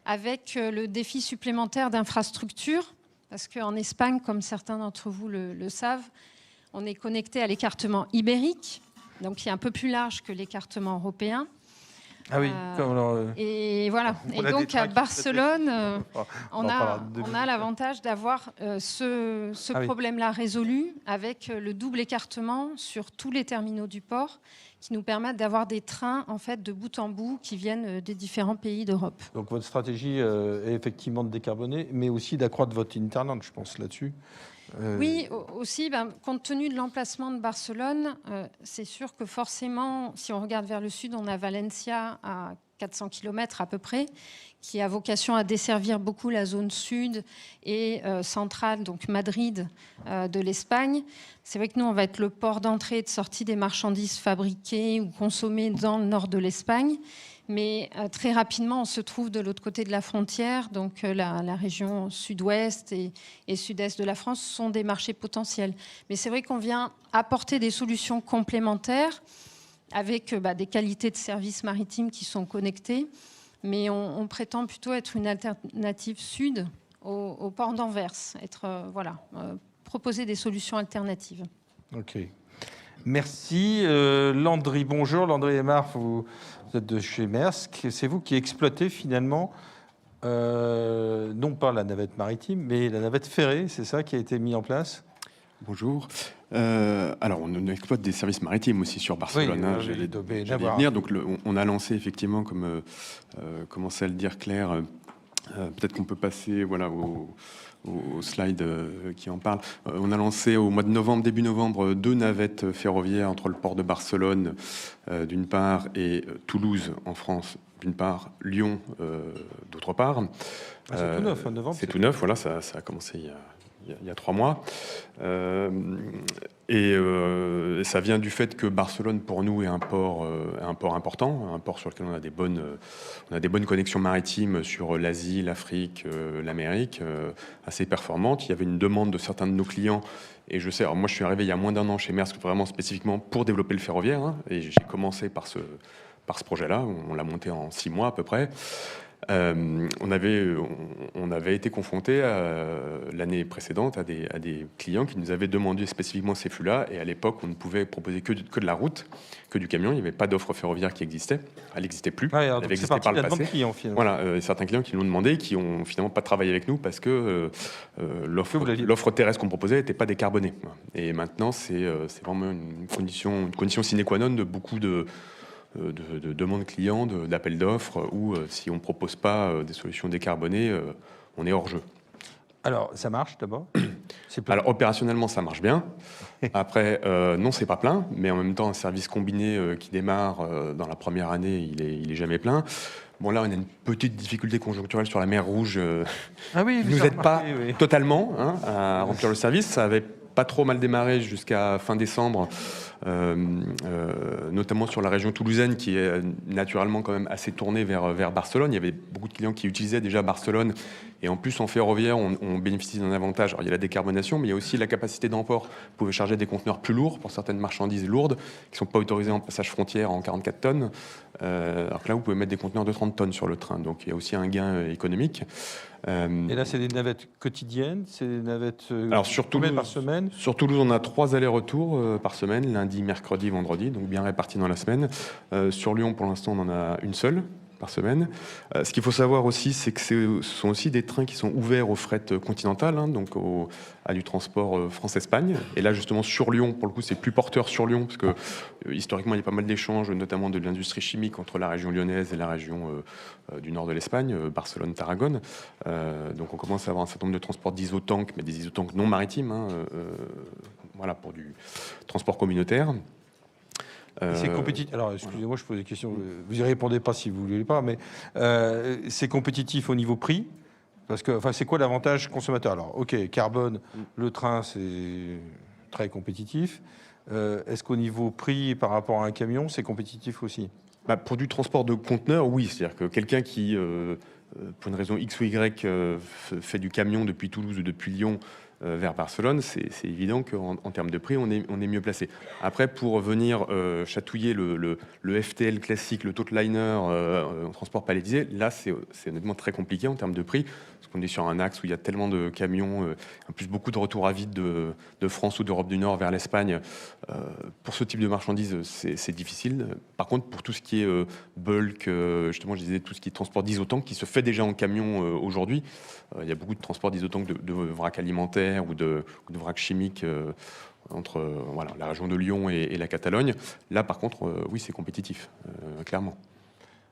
avec le défi supplémentaire d'infrastructure, parce qu'en Espagne, comme certains d'entre vous le savent, on est connecté à l'écartement ibérique, donc qui est un peu plus large que l'écartement européen. Ah oui, et voilà. Et donc à Barcelone, on a l'avantage d'avoir ce problème-là résolu avec le double écartement sur tous les terminaux du port qui nous permettent d'avoir des trains en fait de bout en bout qui viennent des différents pays d'Europe. Donc votre stratégie est effectivement de décarboner, mais aussi d'accroître votre hinterland, je pense, là-dessus. Oui, aussi, compte tenu de l'emplacement de Barcelone, c'est sûr que forcément, si on regarde vers le sud, on a Valencia à 400 km à peu près, qui a vocation à desservir beaucoup la zone sud et centrale, donc Madrid, de l'Espagne. C'est vrai que nous, on va être le port d'entrée et de sortie des marchandises fabriquées ou consommées dans le nord de l'Espagne. Mais très rapidement, on se trouve de l'autre côté de la frontière, donc la région sud-ouest et sud-est de la France sont des marchés potentiels. Mais c'est vrai qu'on vient apporter des solutions complémentaires avec des qualités de services maritimes qui sont connectées, mais on prétend plutôt être une alternative sud au port d'Anvers, proposer des solutions alternatives. Ok. Merci. Landry, bonjour. Landry Aymar, vous êtes de chez Maersk. C'est vous qui exploitez finalement, non pas la navette maritime, mais la navette ferrée, c'est ça qui a été mis en place? Bonjour. Alors, on exploite des services maritimes aussi sur Barcelone. Oui, j'allais d'avoir. venir. Donc, on a lancé effectivement, comme commençait à le dire Claire, peut-être qu'on peut passer au slide qui en parle. On a lancé au mois de novembre, début novembre, 2 navettes ferroviaires entre le port de Barcelone d'une part et Toulouse en France d'une part, Lyon d'autre part. C'est tout neuf, en novembre. C'est tout neuf, voilà, ça a commencé il y a 3 mois. Et ça vient du fait que Barcelone, pour nous, est un port important, un port sur lequel on a des bonnes connexions maritimes sur l'Asie, l'Afrique, l'Amérique, assez performantes. Il y avait une demande de certains de nos clients. Et je sais, alors moi je suis arrivé il y a moins d'1 an chez Maersk, vraiment spécifiquement pour développer le ferroviaire. Hein, et j'ai commencé par ce projet-là. On l'a monté en 6 mois à peu près. On avait été confronté l'année précédente à des clients qui nous avaient demandé spécifiquement ces flux-là. Et à l'époque, on ne pouvait proposer que de la route, que du camion. Il n'y avait pas d'offre ferroviaire qui existait. Elle n'existait plus. Ouais, elle avait existé par le passé. Clients, voilà, certains clients qui l'ont demandé, qui ont finalement pas travaillé avec nous parce que l'offre terrestre qu'on proposait n'était pas décarbonée. Et maintenant, c'est vraiment une condition sine qua non de beaucoup de demandes clients, d'appels d'offres, où si on ne propose pas des solutions décarbonées, on est hors jeu. Alors, ça marche d'abord? Alors, opérationnellement, ça marche bien. Après, non, c'est pas plein, mais en même temps, un service combiné qui démarre dans la première année, il est jamais plein. Bon, là, on a une petite difficulté conjoncturelle sur la mer Rouge. Oui, nous aide pas totalement à remplir le service. Ça avait pas trop mal démarré jusqu'à fin décembre, notamment sur la région toulousaine qui est naturellement quand même assez tournée vers Barcelone. Il y avait beaucoup de clients qui utilisaient déjà Barcelone et en plus en ferroviaire on bénéficie d'un avantage. Alors, il y a la décarbonation mais il y a aussi la capacité d'emport. Vous pouvez charger des conteneurs plus lourds pour certaines marchandises lourdes qui ne sont pas autorisées en passage frontière en 44 tonnes. Alors que là vous pouvez mettre des conteneurs de 30 tonnes sur le train. Donc il y a aussi un gain économique. Et là, c'est des navettes quotidiennes, c'est des navettes combien par semaine? Sur Toulouse, on a 3 allers-retours par semaine, lundi, mercredi, vendredi, donc bien répartis dans la semaine. Sur Lyon, pour l'instant, on en a une seule par semaine. Ce qu'il faut savoir aussi, c'est que ce sont aussi des trains qui sont ouverts au fret continental, donc à du transport France-Espagne. Et là, justement, sur Lyon, pour le coup, c'est plus porteur sur Lyon, parce que historiquement, il y a pas mal d'échanges, notamment de l'industrie chimique entre la région lyonnaise et la région du nord de l'Espagne, Barcelone-Tarragone. Donc on commence à avoir un certain nombre de transports d'isotanks, mais des isotanks non maritimes, voilà, pour du transport communautaire. C'est compétitif. Alors, excusez-moi, je pose des questions. Vous y répondez pas si vous voulez pas, mais c'est compétitif au niveau prix. Parce que, enfin, c'est quoi l'avantage consommateur? Alors, ok, carbone, le train, c'est très compétitif. Est-ce qu'au niveau prix, par rapport à un camion, c'est compétitif aussi? Pour du transport de conteneurs, oui. C'est-à-dire que quelqu'un qui, pour une raison X ou Y, fait du camion depuis Toulouse ou depuis Lyon vers Barcelone, c'est évident qu'en termes de prix, on est mieux placé. Après, pour venir chatouiller le FTL classique, le Totliner en transport palettisé, là, c'est honnêtement très compliqué en termes de prix, parce qu'on est sur un axe où il y a tellement de camions, en plus beaucoup de retours à vide de France ou d'Europe du Nord vers l'Espagne. Pour ce type de marchandises, c'est difficile. Par contre, pour tout ce qui est bulk, justement, je disais tout ce qui est transport d'isotank, qui se fait déjà en camion aujourd'hui, il y a beaucoup de transport d'isotank de vrac alimentaire ou de vrac chimique entre la région de Lyon et la Catalogne. Là, par contre, oui, c'est compétitif, clairement.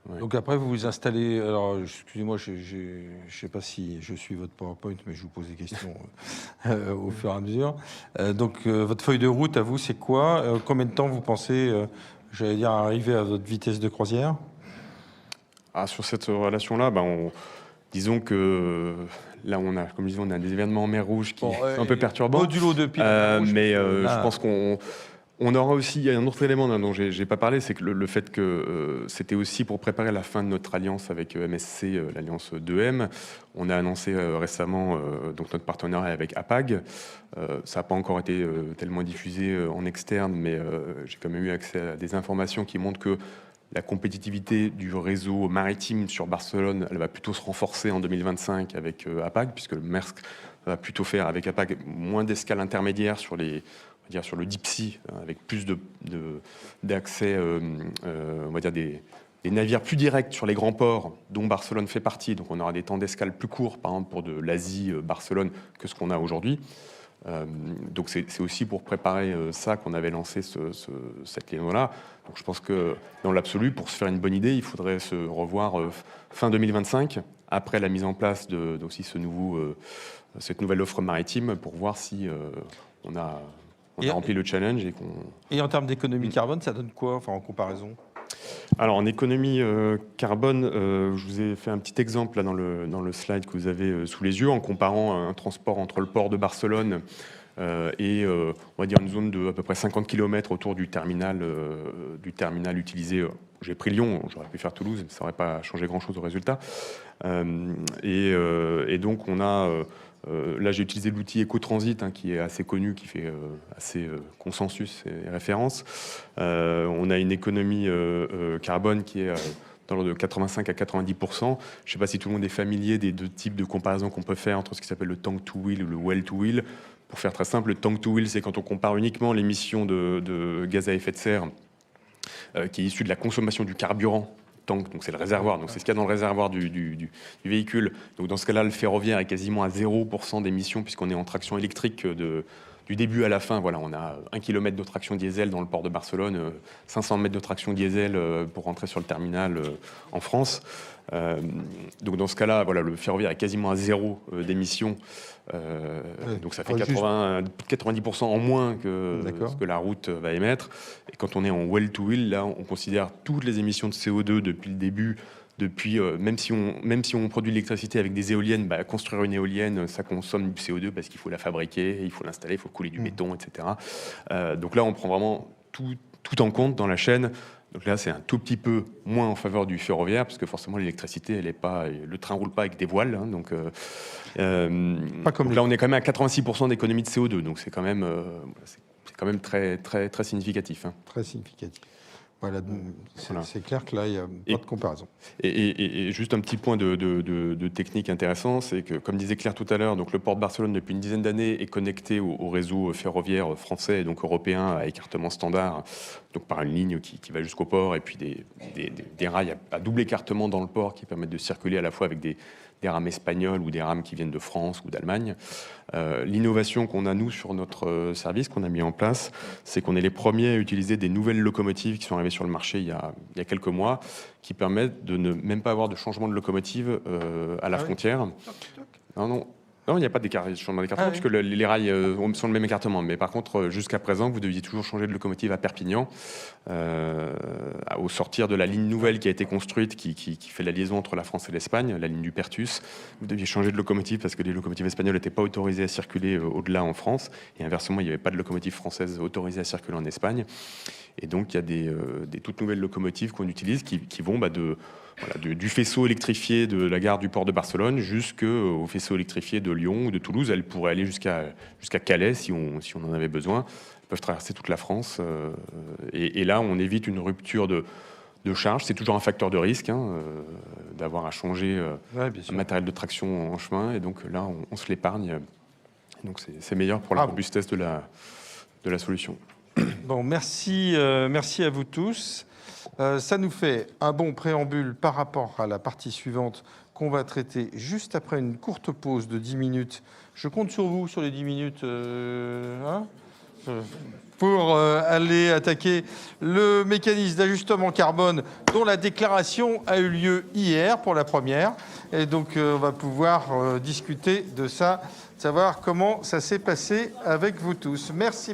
Ouais. Donc après, vous vous installez... Alors, excusez-moi, je ne sais pas si je suis votre PowerPoint, mais je vous pose des questions au fur et à mesure. Donc, votre feuille de route, à vous, c'est quoi? Combien de temps vous pensez, j'allais dire, arriver à votre vitesse de croisière? Sur cette relation-là, disons que là, comme je disais, on a des événements en mer Rouge qui sont un peu perturbants. Modulo de pile. Mais je pense qu'on aura aussi, il y a un autre élément dont j'ai pas parlé, c'est que le fait que c'était aussi pour préparer la fin de notre alliance avec MSC, l'alliance 2M. On a annoncé récemment donc notre partenariat avec APAG. Ça n'a pas encore été tellement diffusé en externe, mais j'ai quand même eu accès à des informations qui montrent que la compétitivité du réseau maritime sur Barcelone, elle va plutôt se renforcer en 2025 avec APAG, puisque le Maersk va plutôt faire avec APAG moins d'escales intermédiaires sur sur le deep sea, avec plus d'accès, on va dire des navires plus directs sur les grands ports, dont Barcelone fait partie. Donc on aura des temps d'escale plus courts, par exemple pour de l'Asie, Barcelone, que ce qu'on a aujourd'hui. Donc c'est aussi pour préparer ça qu'on avait lancé cette liaison-là. Donc je pense que dans l'absolu, pour se faire une bonne idée, il faudrait se revoir fin 2025, après la mise en place aussi cette nouvelle offre maritime, pour voir si on a rempli le challenge. Et en termes d'économie carbone, ça donne quoi, en comparaison? Alors en économie carbone, je vous ai fait un petit exemple là, dans le slide que vous avez sous les yeux, en comparant un transport entre le port de Barcelone et on va dire une zone de à peu près 50 km autour du terminal utilisé. J'ai pris Lyon, j'aurais pu faire Toulouse, ça n'aurait pas changé grand-chose au résultat. Et donc on a... là, j'ai utilisé l'outil Ecotransit, qui est assez connu, qui fait assez consensus et référence. On a une économie carbone qui est dans l'ordre de 85 à 90%. Je ne sais pas si tout le monde est familier des deux types de comparaisons qu'on peut faire entre ce qui s'appelle le tank to wheel ou le well to wheel. Pour faire très simple, le tank to wheel, c'est quand on compare uniquement l'émission de gaz à effet de serre qui est issue de la consommation du carburant. Tank, donc c'est le réservoir, donc c'est ce qu'il y a dans le réservoir du véhicule. Donc dans ce cas-là, le ferroviaire est quasiment à 0% d'émissions puisqu'on est en traction électrique du début à la fin. Voilà, on a 1 km de traction diesel dans le port de Barcelone, 500 mètres de traction diesel pour rentrer sur le terminal en France. Donc dans ce cas-là, voilà, le ferroviaire est quasiment à 0 d'émissions. Donc ça fait 90% en moins que ce que la route va émettre. Et quand on est en well to wheel, là, on considère toutes les émissions de CO2 depuis le début. Même si on produit de l'électricité avec des éoliennes, construire une éolienne, ça consomme du CO2 parce qu'il faut la fabriquer, il faut l'installer, il faut couler du béton, etc. Donc là, on prend vraiment tout en compte dans la chaîne. Donc là, c'est un tout petit peu moins en faveur du ferroviaire, parce que forcément, l'électricité, le train roule pas avec des voiles. Donc là, on est quand même à 86% d'économie de CO2. Donc c'est quand même très, très, très significatif. Très significatif. Voilà, c'est clair que là, il n'y a pas de comparaison. Et juste un petit point de technique intéressant, c'est que, comme disait Claire tout à l'heure, donc le port de Barcelone, depuis une dizaine d'années, est connecté au réseau ferroviaire français et donc européen à écartement standard, donc par une ligne qui va jusqu'au port, et puis des rails à double écartement dans le port qui permettent de circuler à la fois avec des rames espagnoles ou des rames qui viennent de France ou d'Allemagne. L'innovation qu'on a, nous, sur notre service, qu'on a mis en place, c'est qu'on est les premiers à utiliser des nouvelles locomotives qui sont arrivées sur le marché il y a quelques mois, qui permettent de ne même pas avoir de changement de locomotive à la frontière. Non, il n'y a pas changement d'écartement, puisque les rails sont le même écartement. Mais par contre, jusqu'à présent, vous deviez toujours changer de locomotive à Perpignan. Au sortir de la ligne nouvelle qui a été construite, qui fait la liaison entre la France et l'Espagne, la ligne du Pertus, vous deviez changer de locomotive parce que les locomotives espagnoles n'étaient pas autorisées à circuler au-delà en France. Et inversement, il n'y avait pas de locomotive française autorisée à circuler en Espagne. Et donc, il y a des toutes nouvelles locomotives qu'on utilise qui vont du faisceau électrifié de la gare du port de Barcelone jusqu'au faisceau électrifié de Lyon ou de Toulouse. Elles pourraient aller jusqu'à Calais si on en avait besoin. Elles peuvent traverser toute la France. Et là, on évite une rupture de charge. C'est toujours un facteur de risque d'avoir à changer un matériel de traction en chemin. Et donc là, on se l'épargne. Donc c'est meilleur pour la robustesse de la solution. Bon, merci à vous tous. Ça nous fait un bon préambule par rapport à la partie suivante qu'on va traiter juste après une courte pause de 10 minutes. Je compte sur vous sur les 10 minutes pour aller attaquer le mécanisme d'ajustement carbone dont la déclaration a eu lieu hier pour la première. Et donc, on va pouvoir discuter de ça, savoir comment ça s'est passé avec vous tous. Merci.